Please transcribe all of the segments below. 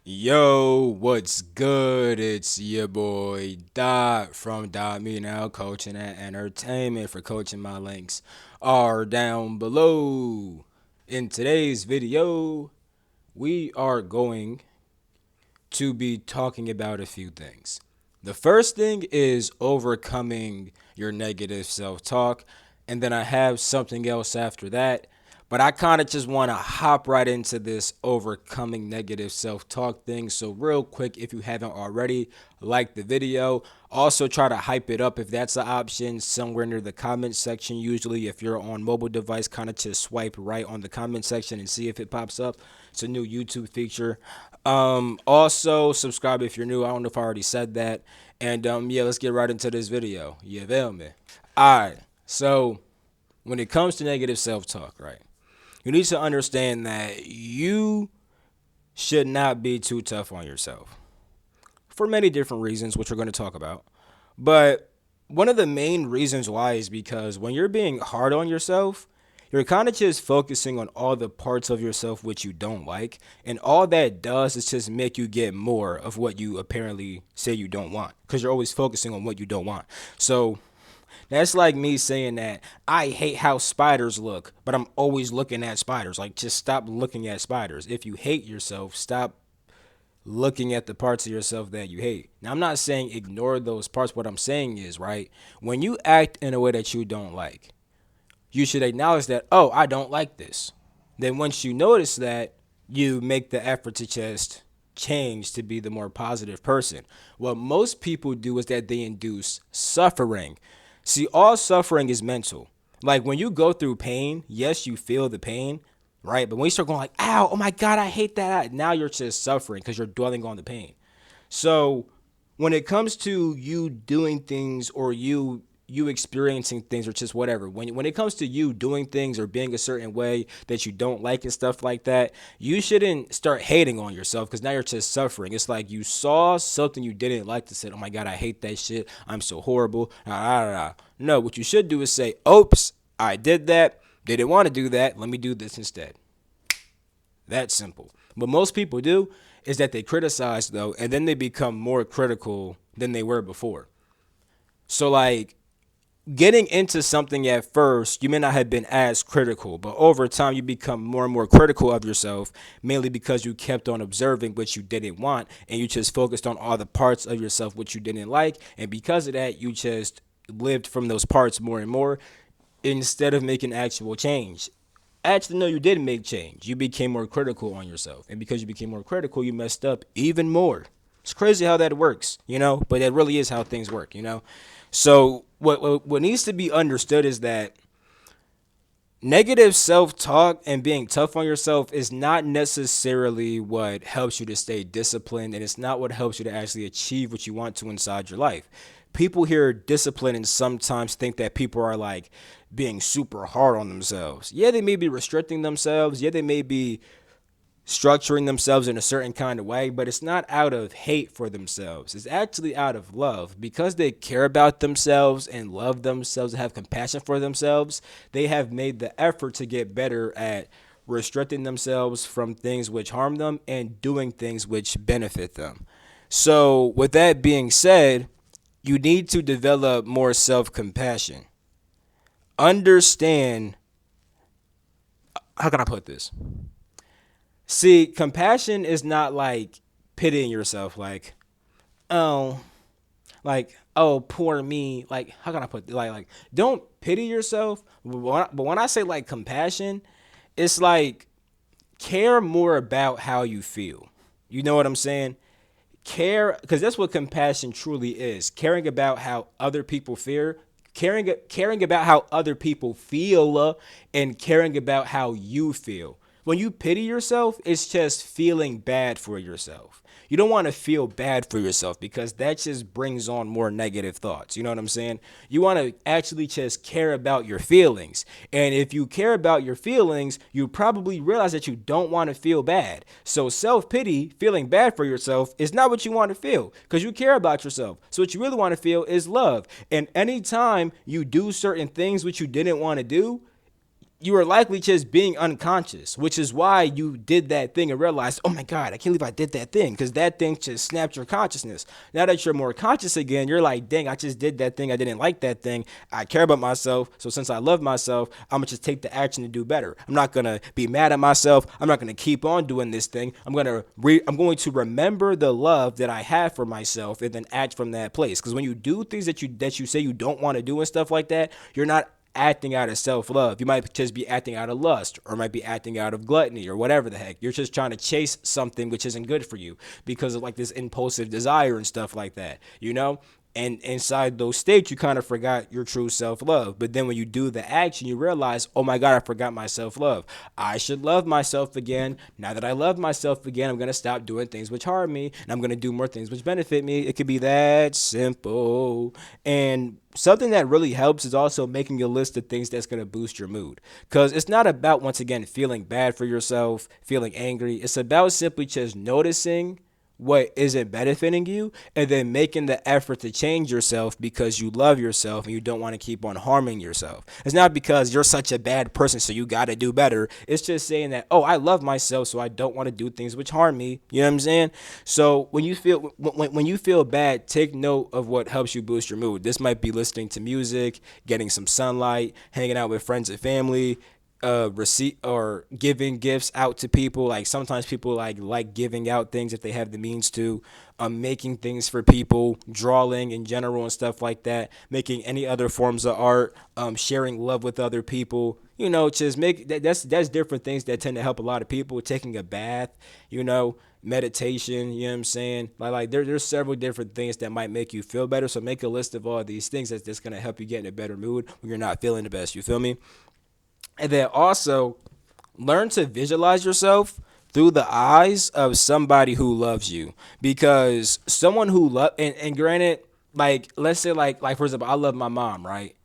Yo, what's good? It's your boy Dot from Dot Me Now Coaching and Entertainment. For coaching, my links are down below. In today's video, we are going to be talking about a few things. The first thing is overcoming your negative self talk, and then I have something else after that. But I kind of just want to hop right into this overcoming negative self talk thing. So, real quick, if you haven't already, like the video. Also, try to hype it up if that's an option somewhere near the comment section. Usually, if you're on mobile device, kind of just swipe right on the comment section and see if it pops up. It's a new YouTube feature. Also subscribe if you're new. I don't know if I already said that. And yeah, let's get right into this video. You feel me? Alright. So when it comes to negative self-talk, right? You need to understand that you should not be too tough on yourself. For many different reasons, which we're going to talk about. But one of the main reasons why is because when you're being hard on yourself, you're kind of just focusing on all the parts of yourself which you don't like. And all that does is just make you get more of what you apparently say you don't want. Because you're always focusing on what you don't want. So that's like me saying that I hate how spiders look, but I'm always looking at spiders. Like, just stop looking at spiders. If you hate yourself, stop looking at the parts of yourself that you hate. Now, I'm not saying ignore those parts. What I'm saying is, right, when you act in a way that you don't like, you should acknowledge that, oh, I don't like this. Then once you notice that, you make the effort to just change to be the more positive person. What most people do is that they induce suffering. See, all suffering is mental. Like when you go through pain, yes, you feel the pain, right? But when you start going like, ow, oh my God, I hate that. Now you're just suffering because you're dwelling on the pain. So when it comes to you doing things or you experiencing things or just whatever, when it comes to you doing things or being a certain way that you don't like and stuff like that, you shouldn't start hating on yourself because now you're just suffering. It's like you saw something you didn't like to say, oh my God, I hate that shit, I'm so horrible. No, what you should do is say, oops, I did that, didn't want to do that, let me do this instead. That's simple. What most people do is that they criticize though, and then they become more critical than they were before. So like getting into something at first, you may not have been as critical, but over time you become more and more critical of yourself, mainly because you kept on observing what you didn't want and you just focused on all the parts of yourself which you didn't like, and because of that, you just lived from those parts more and more instead of making actual change. Actually, no, you didn't make change. You became more critical on yourself. And because you became more critical, you messed up even more. It's crazy how that works, but that really is how things work. So what needs to be understood is that negative self-talk and being tough on yourself is not necessarily what helps you to stay disciplined, and it's not what helps you to actually achieve what you want to inside your life. People hear discipline and sometimes think that people are like being super hard on themselves. Yeah, they may be restricting themselves. Yeah, they may be structuring themselves in a certain kind of way, but it's not out of hate for themselves. It's actually out of love. Because they care about themselves and love themselves and have compassion for themselves, they have made the effort to get better at restricting themselves from things which harm them and doing things which benefit them. So, with that being said, you need to develop more self compassion. Understand, how can I put this? See, compassion is not like pitying yourself, oh, oh, poor me. Like, how can I put don't pity yourself. But when I say like compassion, it's like care more about how you feel. You know what I'm saying? Care, because that's what compassion truly is. Caring about how other people feel, caring about how other people feel, and caring about how you feel. When you pity yourself, it's just feeling bad for yourself. You don't want to feel bad for yourself because that just brings on more negative thoughts. You know what I'm saying? You want to actually just care about your feelings. And if you care about your feelings, you probably realize that you don't want to feel bad. So self-pity, feeling bad for yourself, is not what you want to feel because you care about yourself. So what you really want to feel is love. And anytime you do certain things which you didn't want to do, you were likely just being unconscious, which is why you did that thing and realized, oh my God, I can't believe I did that thing, because that thing just snapped your consciousness. Now that you're more conscious again, you're like, dang, I just did that thing. I didn't like that thing. I care about myself. So since I love myself, I'm going to just take the action to do better. I'm not going to be mad at myself. I'm not going to keep on doing this thing. I'm going to remember the love that I have for myself and then act from that place. Because when you do things that you say you don't want to do and stuff like that, you're not acting out of self-love. You might just be acting out of lust, or might be acting out of gluttony, or whatever the heck. You're just trying to chase something which isn't good for you because of like this impulsive desire and stuff like that, and inside those states, you kind of forgot your true self love. But then when you do the action, you realize, oh my God, I forgot my self love. I should love myself again. Now that I love myself again, I'm going to stop doing things which harm me, and I'm going to do more things which benefit me. It could be that simple. And something that really helps is also making a list of things that's going to boost your mood. Because it's not about, once again, feeling bad for yourself, feeling angry. It's about simply just noticing what isn't benefiting you and then making the effort to change yourself because you love yourself and you don't want to keep on harming yourself. It's not because you're such a bad person so you got to do better. It's just saying that, oh, I love myself so I don't want to do things which harm me. You know what I'm saying? So when you feel bad, take note of what helps you boost your mood. This might be listening to music, getting some sunlight, hanging out with friends and family, receipt or giving gifts out to people. Like sometimes people like giving out things if they have the means to, making things for people, drawing in general and stuff like that, making any other forms of art, sharing love with other people. Just make that's different things that tend to help a lot of people. Taking a bath, meditation, you know what I'm saying? There's several different things that might make you feel better. So make a list of all these things that's just gonna help you get in a better mood when you're not feeling the best. You feel me? And then also learn to visualize yourself through the eyes of somebody who loves you. Because someone who and granted, like let's say like for example, I love my mom, right?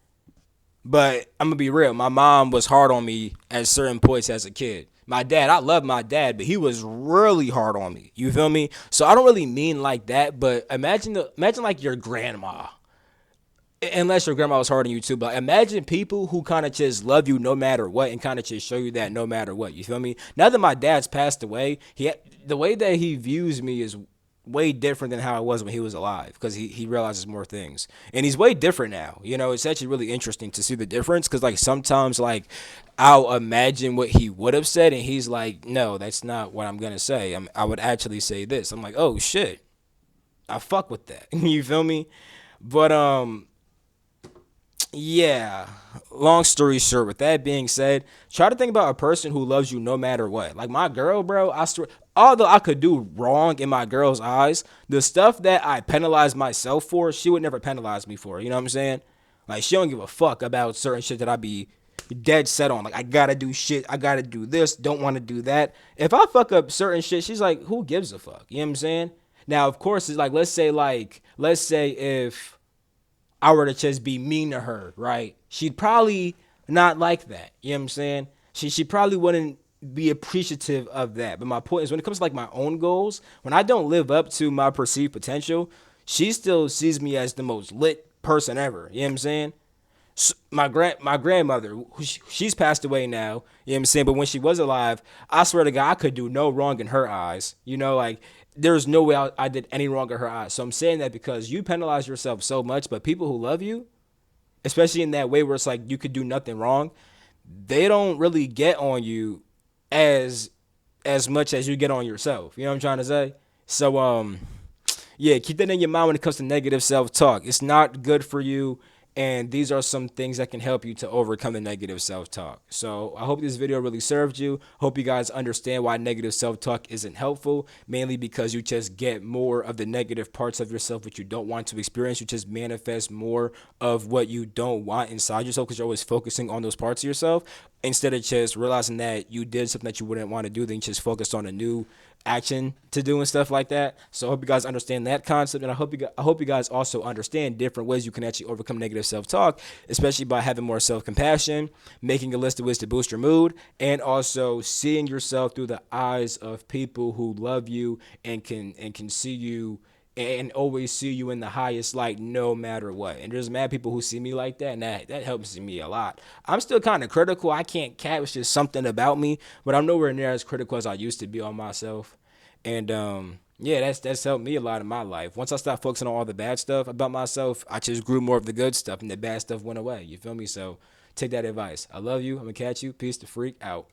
But I'm gonna be real, my mom was hard on me at certain points as a kid. My dad, I love my dad, but he was really hard on me. You feel me? So I don't really mean like that, but imagine like your grandma, unless your grandma was hard on you too. But imagine people who kind of just love you no matter what and kind of just show you that no matter what. You feel me? Now that my dad's passed away, the way that he views me is way different than how it was when he was alive, because he realizes more things and he's way different now. It's actually really interesting to see the difference, because like sometimes like I'll imagine what he would have said and he's like, no, that's not what I'm gonna say. I would actually say this. I'm like, oh shit, I fuck with that. You feel me? But yeah, long story short, with that being said, try to think about a person who loves you no matter what. Like my girl, bro, I swear, although I could do wrong in my girl's eyes, the stuff that I penalize myself for, she would never penalize me for. You know what I'm saying? Like she don't give a fuck about certain shit that I be dead set on. Like I gotta do shit, I gotta do this, don't want to do that. If I fuck up certain shit, she's like, who gives a fuck? You know what I'm saying? Now, of course, it's like let's say if I were to just be mean to her, right? She'd probably not like that. You know what I'm saying? She probably wouldn't be appreciative of that. But my point is, when it comes to like my own goals, when I don't live up to my perceived potential, she still sees me as the most lit person ever. You know what I'm saying? My grandmother, she's passed away now. You know what I'm saying? But when she was alive, I swear to God, I could do no wrong in her eyes. Like there's no way I did any wrong in her eyes. So I'm saying that because you penalize yourself so much, but people who love you, especially in that way where it's like you could do nothing wrong, they don't really get on you as much as you get on yourself. You know what I'm trying to say? So yeah, keep that in your mind when it comes to negative self-talk. It's not good for you. And these are some things that can help you to overcome the negative self-talk. So I hope this video really served you. Hope you guys understand why negative self-talk isn't helpful, mainly because you just get more of the negative parts of yourself which you don't want to experience. You just manifest more of what you don't want inside yourself because you're always focusing on those parts of yourself instead of just realizing that you did something that you wouldn't want to do. Then you just focus on a new action to do and stuff like that. So I hope you guys understand that concept, and I hope you guys also understand different ways you can actually overcome negative self-talk, especially by having more self-compassion, making a list of ways to boost your mood, and also seeing yourself through the eyes of people who love you and can see you and always see you in the highest light no matter what. And there's mad people who see me like that, and that helps me a lot. I'm still kind of critical. I can't cap. It's just something about me, but I'm nowhere near as critical as I used to be on myself. And yeah, that's helped me a lot in my life. Once I stopped focusing on all the bad stuff about myself, I just grew more of the good stuff, and the bad stuff went away. You feel me? So take that advice. I love you. I'm gonna catch you. Peace the freak out.